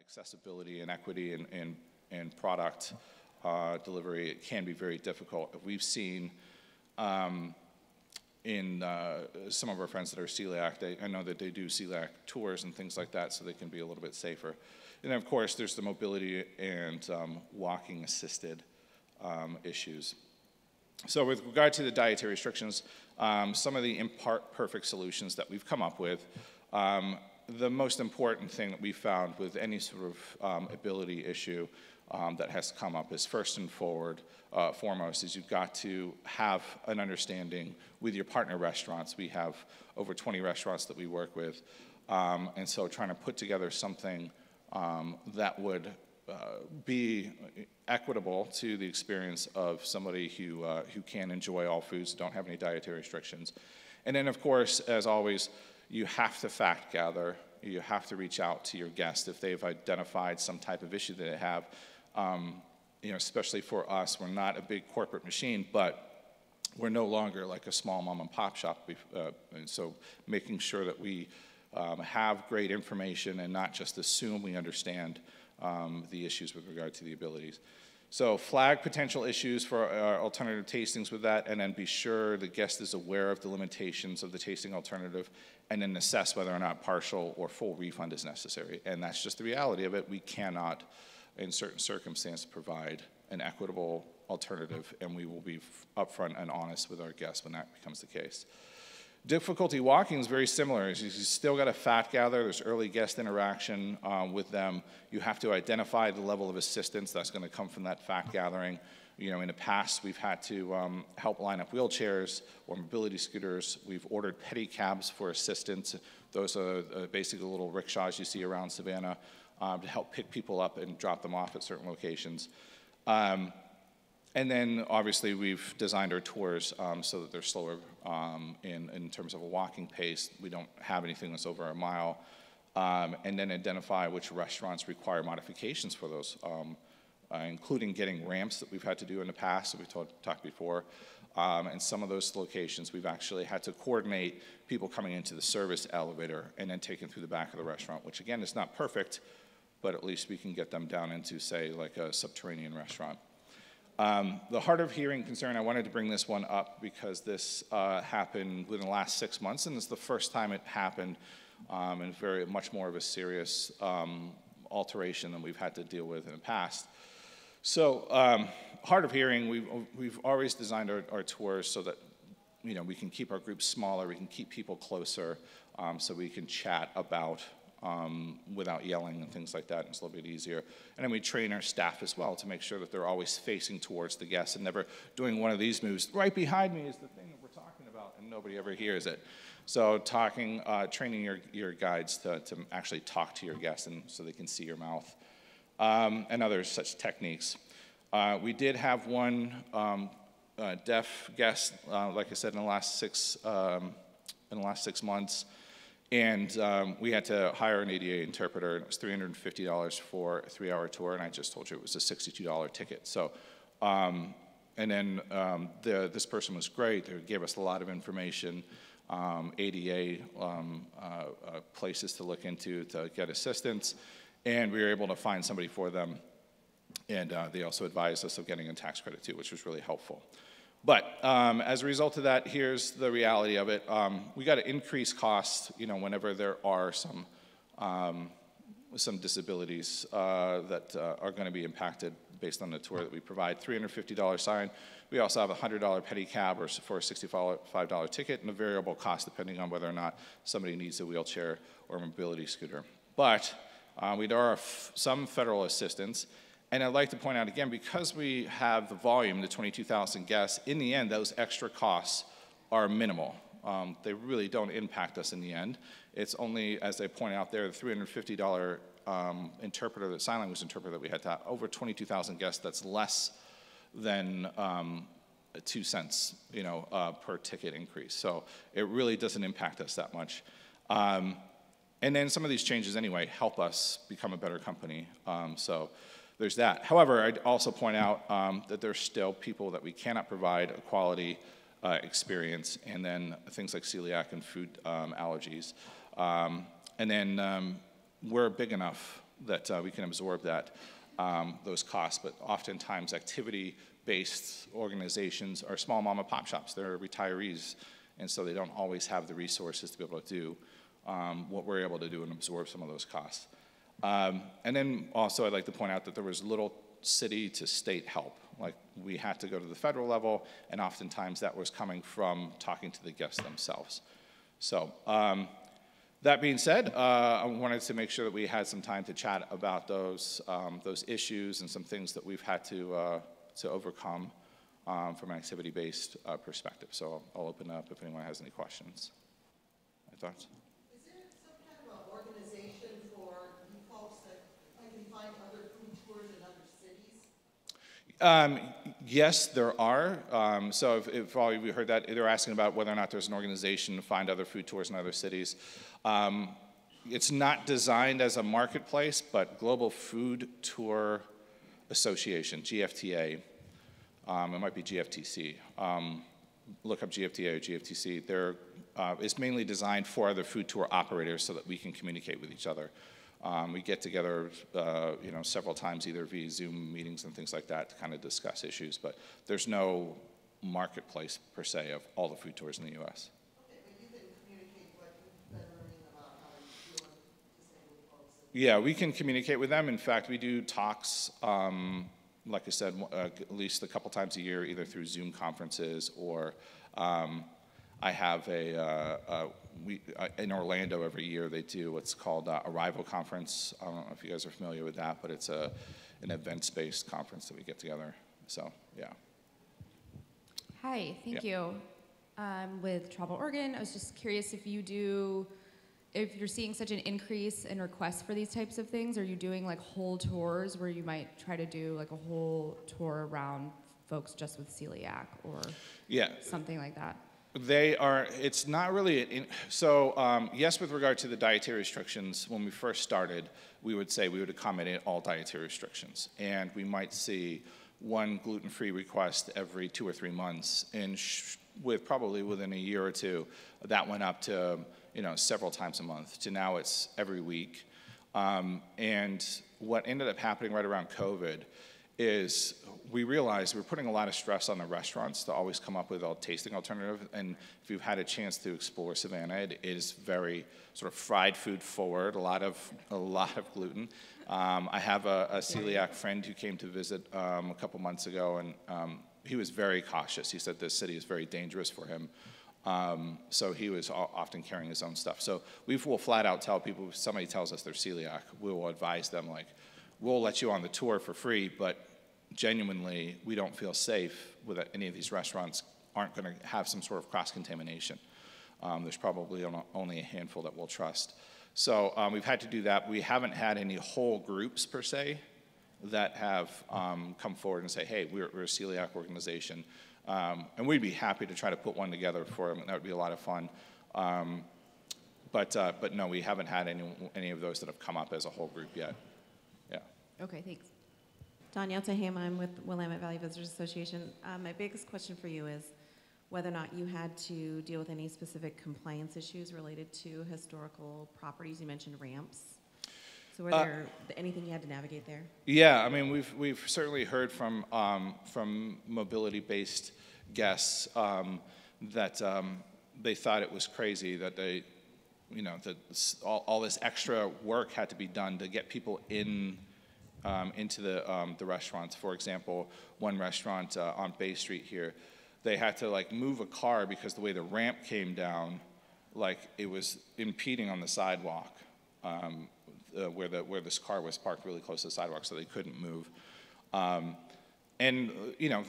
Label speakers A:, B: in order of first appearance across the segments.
A: accessibility and equity and product delivery, it can be very difficult. We've seen in some of our friends that are celiac, I know that they do celiac tours and things like that, so they can be a little bit safer. And then of course, there's the mobility and walking assisted issues. So with regard to the dietary restrictions, some of the imperfect solutions that we've come up with, the most important thing that we found with any sort of ability issue that has come up is foremost is you've got to have an understanding with your partner restaurants. We have over 20 restaurants that we work with, and so trying to put together something that would be equitable to the experience of somebody who can enjoy all foods, don't have any dietary restrictions. And then of course, as always, you have to fact gather. You have to reach out to your guests if they've identified some type of issue that they have. Especially for us, we're not a big corporate machine, but we're no longer like a small mom and pop shop. And so making sure that we have great information and not just assume we understand the issues with regard to the abilities. So flag potential issues for alternative tastings with that, and then be sure the guest is aware of the limitations of the tasting alternative, and then assess whether or not partial or full refund is necessary. And that's just the reality of it. We cannot, in certain circumstances, provide an equitable alternative, and we will be upfront and honest with our guests when that becomes the case. Difficulty walking is very similar. You still got to fact gather. There's early guest interaction with them. You have to identify the level of assistance that's going to come from that fact gathering. In the past, we've had to help line up wheelchairs or mobility scooters. We've ordered pedicabs for assistance. Those are basically little rickshaws you see around Savannah to help pick people up and drop them off at certain locations. And then obviously we've designed our tours so that they're slower in terms of a walking pace. We don't have anything that's over a mile. And then identify which restaurants require modifications for those, including getting ramps that we've had to do in the past, that we talked before. And some of those locations we've actually had to coordinate people coming into the service elevator and then taken through the back of the restaurant, which again is not perfect, but at least we can get them down into, say, like a subterranean restaurant. The hard of hearing concern, I wanted to bring this one up because this happened within the last 6 months, and it's the first time it happened, and very much more of a serious alteration than we've had to deal with in the past. So hard of hearing, we've always designed our tours so that we can keep our groups smaller, we can keep people closer, so we can chat about without yelling and things like that, and it's a little bit easier. And then we train our staff as well to make sure that they're always facing towards the guests and never doing one of these moves. Right behind me is the thing that we're talking about, and nobody ever hears it. So training your guides to actually talk to your guests and so they can see your mouth, and other such techniques. We did have one deaf guest, like I said, in the last 6 months. And we had to hire an ADA interpreter, and it was $350 for a 3-hour tour, and I just told you it was a $62 ticket. So, and then this person was great. They gave us a lot of information, ADA places to look into to get assistance, and we were able to find somebody for them. And they also advised us of getting a tax credit too, which was really helpful. But as a result of that, here's the reality of it. We got to increase costs, whenever there are some disabilities that are going to be impacted based on the tour that we provide. $350 sign. We also have a $100 pedicab for a $65 ticket, and a variable cost depending on whether or not somebody needs a wheelchair or a mobility scooter. But there are some federal assistance. And I'd like to point out again, because we have the volume, the 22,000 guests, in the end, those extra costs are minimal. They really don't impact us in the end. It's only, as I pointed out there, the $350 interpreter, sign language interpreter that we had to have, over 22,000 guests, that's less than 2 cents, per ticket increase. So it really doesn't impact us that much. And then some of these changes anyway help us become a better company. So there's that. However, I'd also point out that there's still people that we cannot provide a quality experience, and then things like celiac and food allergies. And then we're big enough that we can absorb those costs. But oftentimes, activity-based organizations are small mom and pop shops. They're retirees, and so they don't always have the resources to be able to do what we're able to do and absorb some of those costs. And then also, I'd like to point out that there was little city to state help. Like, we had to go to the federal level, and oftentimes that was coming from talking to the guests themselves. So that being said, I wanted to make sure that we had some time to chat about those issues and some things that we've had to overcome from an activity-based perspective. So I'll open up if anyone has any questions. Any thoughts?
B: Is there some kind of an organization for you folks that can find other food tours in other cities?
A: Yes, there are. So if all of you heard that, they're asking about whether or not there's an organization to find other food tours in other cities. It's not designed as a marketplace, but Global Food Tour Association, GFTA, it might be GFTC. Look up GFTA or GFTC. It's mainly designed for other food tour operators so that we can communicate with each other. We get together, several times either via Zoom meetings and things like that to kind of discuss issues, but there's no marketplace per se of all the food tours in the U.S.
B: Okay, but you can communicate what you've been learning about how you feel disabled folks.
A: Yeah, we can communicate with them. In fact, we do talks, like I said, at least a couple times a year, either through Zoom conferences or I have in Orlando every year they do what's called Arrival Conference. I don't know if you guys are familiar with that, but it's an events-based conference that we get together. So, yeah.
C: Hi, thank you. I'm with Travel Oregon. I was just curious if you're seeing such an increase in requests for these types of things. Are you doing like whole tours where you might try to do like a whole tour around folks just with celiac or something like that?
A: It's not really, yes, with regard to the dietary restrictions, when we first started, we would say we would accommodate all dietary restrictions. And we might see one gluten-free request every 2 or 3 months. And probably within a year or two, that went up to, several times a month, to now it's every week. And what ended up happening right around COVID is we realized we were putting a lot of stress on the restaurants to always come up with a tasting alternative. And if you've had a chance to explore Savannah, it is very sort of fried food forward, a lot of gluten. I have a celiac friend who came to visit a couple months ago, and he was very cautious. He said this city is very dangerous for him. So he was often carrying his own stuff. So we will flat out tell people, if somebody tells us they're celiac, we will advise them, like, we'll let you on the tour for free, but genuinely, we don't feel safe with any of these restaurants aren't going to have some sort of cross-contamination. There's probably only a handful that we'll trust. So we've had to do that. We haven't had any whole groups, per se, that have come forward and say, hey, we're a celiac organization. And we'd be happy to try to put one together for them. That would be a lot of fun. But no, we haven't had any of those that have come up as a whole group yet. Yeah.
C: Okay, thanks.
D: Danielle Tehama, I'm with Willamette Valley Visitors Association. My biggest question for you is whether or not you had to deal with any specific compliance issues related to historical properties. You mentioned ramps. So were there anything you had to navigate there?
A: Yeah, I mean, we've certainly heard from mobility-based guests that they thought it was crazy that that all this extra work had to be done to get people into the restaurants. For example, one restaurant on Bay Street here, they had to move a car because the way the ramp came down, it was impeding on the sidewalk where this car was parked really close to the sidewalk, so they couldn't move. And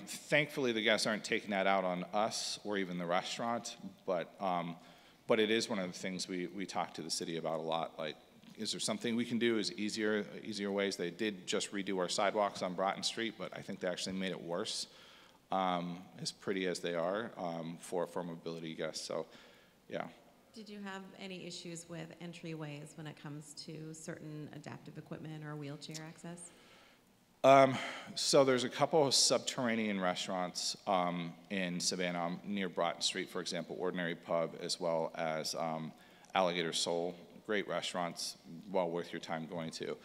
A: thankfully the guests aren't taking that out on us or even the restaurant, but it is one of the things we talk to the city about a lot. Is there something we can do? Is easier ways? They did just redo our sidewalks on Broughton Street, but I think they actually made it worse, as pretty as they are for mobility guests. So, yeah.
D: Did you have any issues with entryways when it comes to certain adaptive equipment or wheelchair access?
A: So there's a couple of subterranean restaurants in Savannah near Broughton Street, for example, Ordinary Pub, as well as Alligator Soul. Great restaurants, well worth your time going to.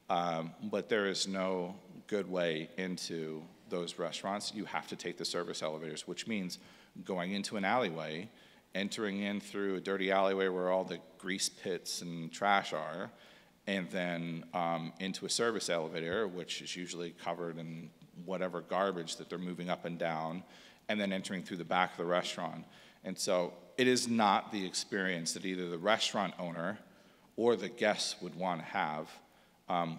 A: But there is no good way into those restaurants. You have to take the service elevators, which means going into an alleyway, entering in through a dirty alleyway where all the grease pits and trash are, and then into a service elevator, which is usually covered in whatever garbage that they're moving up and down, and then entering through the back of the restaurant. And so it is not the experience that either the restaurant owner or the guests would want to have,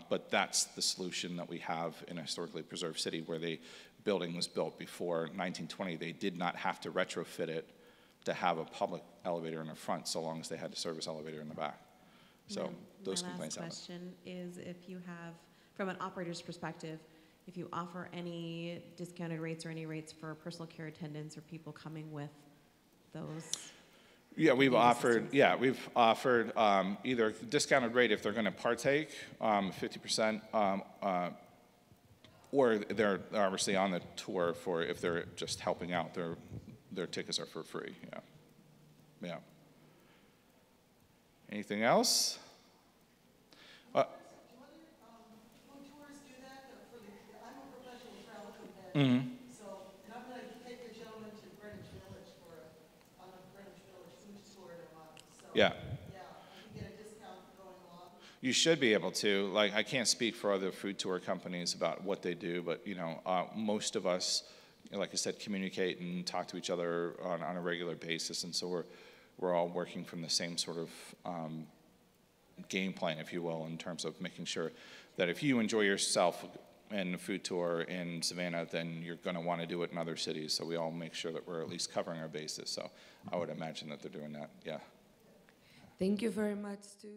A: but that's the solution that we have in a historically preserved city where the building was built before 1920. They did not have to retrofit it to have a public elevator in the front so long as they had a service elevator in the back. So those complaints
D: My
A: happen.
D: last question is if you have, from an operator's perspective, if you offer any discounted rates or any rates for personal care attendants or people coming with those.
A: Yeah, we've offered either discounted rate if they're going to partake, 50%, or they're obviously on the tour for if they're just helping out. Their tickets are for free. Yeah. Anything else?
B: Do other food tours do that? I'm a professional travel companion, so, and I'm going to take the gentleman to Greenwich Village on a Greenwich Village food tour in a month. So,
A: Yeah.
B: Yeah, I can get a discount going along.
A: You should be able to. Like, I can't speak for other food tour companies about what they do, but most of us, like I said, communicate and talk to each other on a regular basis, and so we're all working from the same sort of game plan, if you will, in terms of making sure that if you enjoy yourself in a food tour in Savannah, then you're going to want to do it in other cities. So we all make sure that we're at least covering our bases. So I would imagine that they're doing that. Yeah.
E: Thank you very much to